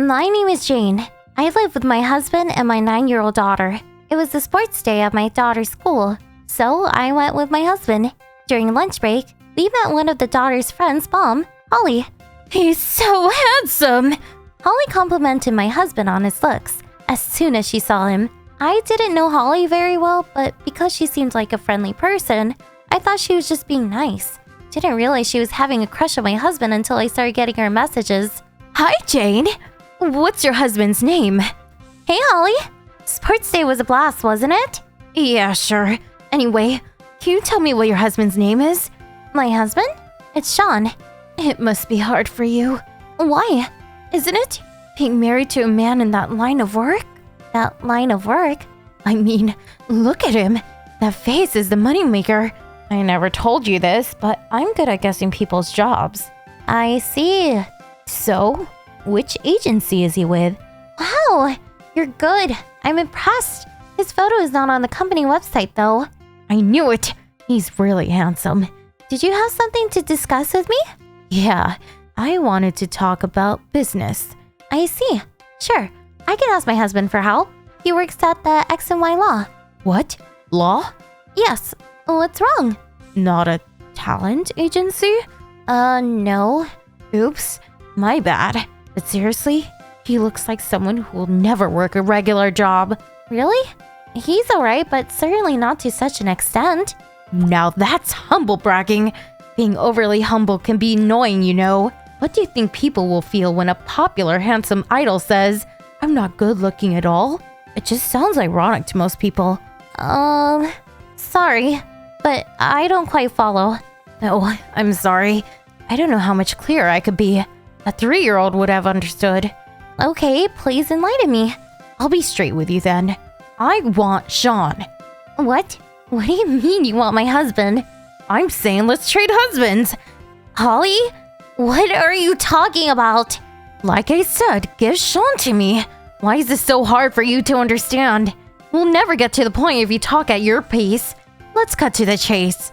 My name is Jane. I live with my husband and my 9-year-old daughter. It was the sports day at my daughter's school, so I went with my husband. During lunch break, we met one of the daughter's friends' mom, Holly. He's so handsome! Holly complimented my husband on his looks as soon as she saw him. I didn't know Holly very well, but because she seemed like a friendly person, I thought she was just being nice. Didn't realize she was having a crush on my husband until I started getting her messages. Hi, Jane. What's your husband's name? Hey, Holly. Sports day was a blast, wasn't it? Yeah, sure. Anyway, can you tell me what your husband's name is? My husband? It's Sean. It must be hard for you. Why? Isn't it? Being married to a man in that line of work? That line of work? I mean, look at him. That face is the moneymaker. I never told you this, but I'm good at guessing people's jobs. I see. So, which agency is he with? Wow, you're good. I'm impressed. His photo is not on the company website, though. I knew it. He's really handsome. Did you have something to discuss with me? Yeah, I wanted to talk about business. I see. Sure, I can ask my husband for help. He works at the X and Y Law. What? Law? Yes. What's wrong? Not a talent agency? No. Oops, my bad. But seriously, he looks like someone who will never work a regular job. Really? He's alright, but certainly not to such an extent. Now that's humble bragging. Being overly humble can be annoying, you know. What do you think people will feel when a popular, handsome idol says, "I'm not good looking at all"? It just sounds ironic to most people. Sorry, but I don't quite follow. Oh, I'm sorry. I don't know how much clearer I could be. A 3-year-old would have understood. Okay, please enlighten me. I'll be straight with you then. I want Sean. What? What do you mean you want my husband? I'm saying let's trade husbands. Holly? What are you talking about? Like I said, give Sean to me. Why is this so hard for you to understand? We'll never get to the point if you talk at your pace. Let's cut to the chase.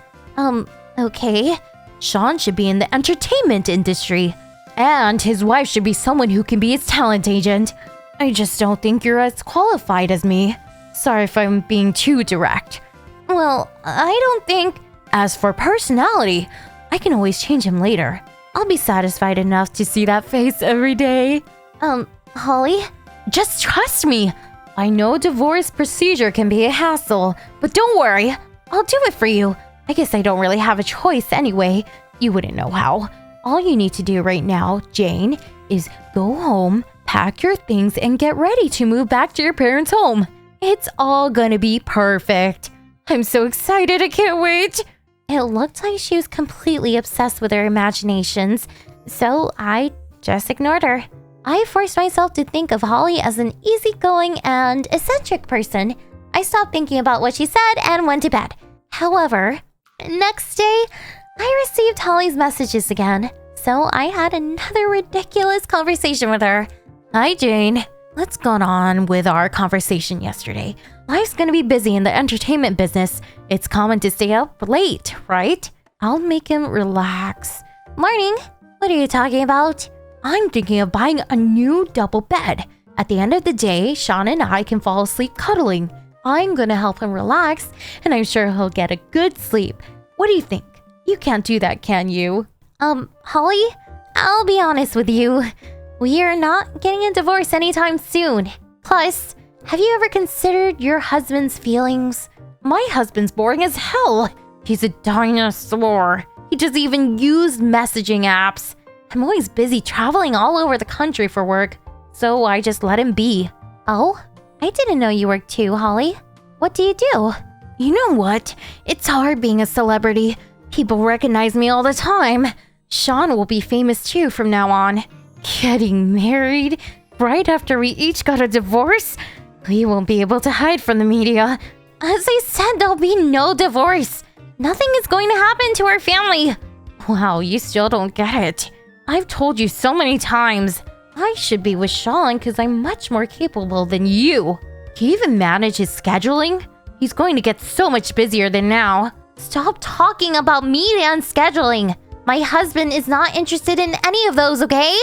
Okay. Sean should be in the entertainment industry. And his wife should be someone who can be his talent agent. I just don't think you're as qualified as me. Sorry if I'm being too direct. Well, I don't think... As for personality, I can always change him later. I'll be satisfied enough to see that face every day. Holly? Just trust me. I know divorce procedure can be a hassle, but don't worry. I'll do it for you. I guess I don't really have a choice anyway. You wouldn't know how. All you need to do right now, Jane, is go home, pack your things, and get ready to move back to your parents' home. It's all gonna be perfect. I'm so excited, I can't wait. It looked like she was completely obsessed with her imaginations, so I just ignored her. I forced myself to think of Holly as an easygoing and eccentric person. I stopped thinking about what she said and went to bed. However, next day, I received Holly's messages again, so I had another ridiculous conversation with her. Hi, Jane. What's gone on with our conversation yesterday? Life's gonna be busy in the entertainment business. It's common to stay up late, right? I'll make him relax. Morning. What are you talking about? I'm thinking of buying a new double bed. At the end of the day, Sean and I can fall asleep cuddling. I'm gonna help him relax, and I'm sure he'll get a good sleep. What do you think? You can't do that, can you? Holly, I'll be honest with you. We are not getting a divorce anytime soon. Plus, have you ever considered your husband's feelings? My husband's boring as hell. He's a dinosaur. He doesn't even use messaging apps. I'm always busy traveling all over the country for work, so I just let him be. Oh, I didn't know you worked too, Holly. What do you do? You know what? It's hard being a celebrity. People recognize me all the time. Sean will be famous too from now on. Getting married right after we each got a divorce? We won't be able to hide from the media. As I said, there'll be no divorce. Nothing is going to happen to our family. Wow, you still don't get it. I've told you so many times. I should be with Sean because I'm much more capable than you. Can you even manage his scheduling? He's going to get so much busier than now. Stop talking about me and scheduling. My husband is not interested in any of those, okay?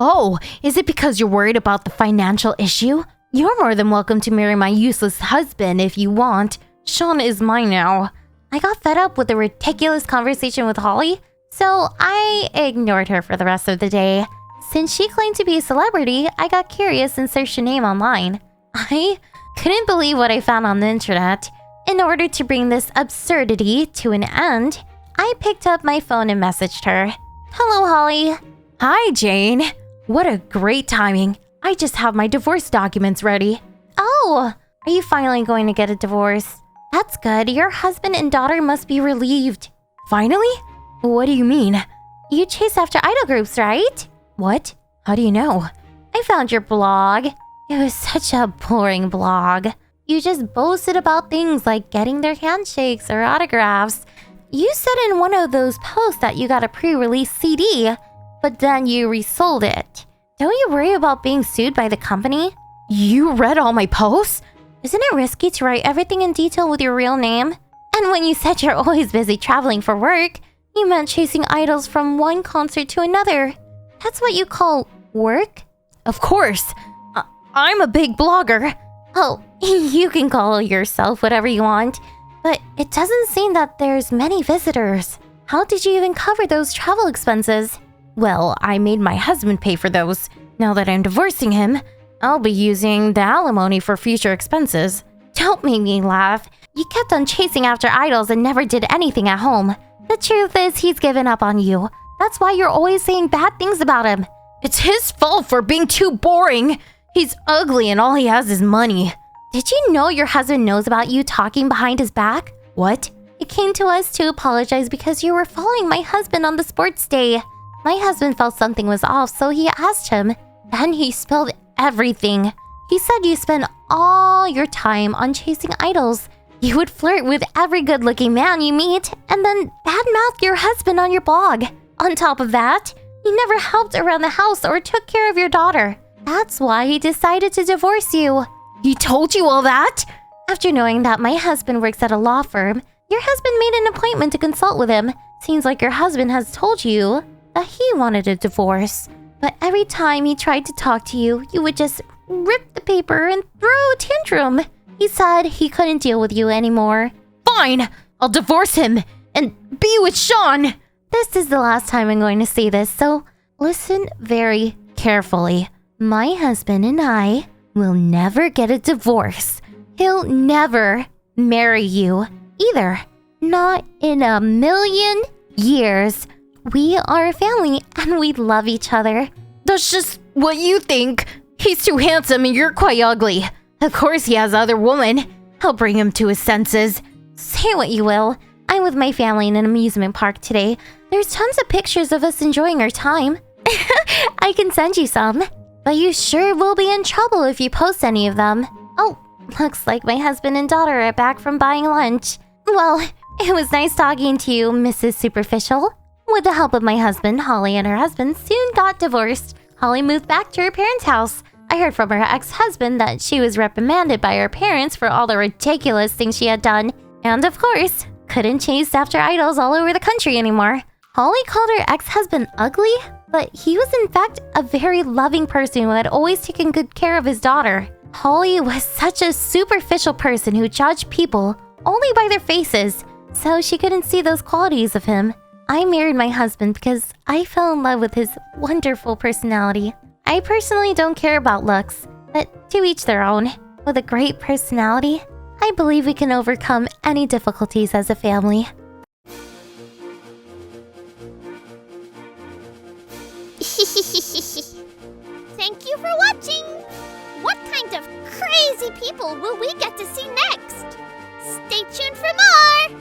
Oh, is it because you're worried about the financial issue? You're more than welcome to marry my useless husband if you want. Sean is mine now. I got fed up with the ridiculous conversation with Holly, so I ignored her for the rest of the day. Since she claimed to be a celebrity, I got curious and searched her name online. I couldn't believe what I found on the internet. In order to bring this absurdity to an end, I picked up my phone and messaged her. Hello, Holly. Hi, Jane. What a great timing. I just have my divorce documents ready. Oh, are you finally going to get a divorce? That's good. Your husband and daughter must be relieved. Finally? What do you mean? You chase after idol groups, right? What? How do you know? I found your blog. It was such a boring blog. You just boasted about things like getting their handshakes or autographs. You said in one of those posts that you got a pre-release CD, but then you resold it. Don't you worry about being sued by the company? You read all my posts? Isn't it risky to write everything in detail with your real name? And when you said you're always busy traveling for work, you meant chasing idols from one concert to another. That's what you call work? Of course. I'm a big blogger. Oh, you can call yourself whatever you want, but it doesn't seem that there's many visitors. How did you even cover those travel expenses? Well, I made my husband pay for those. Now that I'm divorcing him, I'll be using the alimony for future expenses. Don't make me laugh. You kept on chasing after idols and never did anything at home. The truth is, he's given up on you. That's why you're always saying bad things about him. It's his fault for being too boring. He's ugly and all he has is money. Did you know your husband knows about you talking behind his back? What? He came to us to apologize because you were following my husband on the sports day. My husband felt something was off, so he asked him. Then he spilled everything. He said you spend all your time on chasing idols. You would flirt with every good-looking man you meet and then badmouth your husband on your blog. On top of that, you never helped around the house or took care of your daughter. That's why he decided to divorce you. He told you all that? After knowing that my husband works at a law firm, your husband made an appointment to consult with him. Seems like your husband has told you that he wanted a divorce. But every time he tried to talk to you, you would just rip the paper and throw a tantrum. He said he couldn't deal with you anymore. Fine, I'll divorce him and be with Sean. This is the last time I'm going to say this, so listen very carefully. My husband and I will never get a divorce. He'll never marry you either. Not in a million years. We are a family and we love each other. That's just what you think. He's too handsome and you're quite ugly. Of course he has other women. I'll bring him to his senses. Say what you will. I'm with my family in an amusement park today. There's tons of pictures of us enjoying our time. I can send you some. But you sure will be in trouble if you post any of them. Oh, looks like my husband and daughter are back from buying lunch. Well, it was nice talking to you, Mrs. Superficial. With the help of my husband, Holly and her husband soon got divorced. Holly moved back to her parents' house. I heard from her ex-husband that she was reprimanded by her parents for all the ridiculous things she had done. And of course, couldn't chase after idols all over the country anymore. Holly called her ex-husband ugly, but he was in fact a very loving person who had always taken good care of his daughter. Holly was such a superficial person who judged people only by their faces, so she couldn't see those qualities of him. I married my husband because I fell in love with his wonderful personality. I personally don't care about looks, but to each their own. With a great personality, I believe we can overcome any difficulties as a family. Thank you for watching! What kind of crazy people will we get to see next? Stay tuned for more!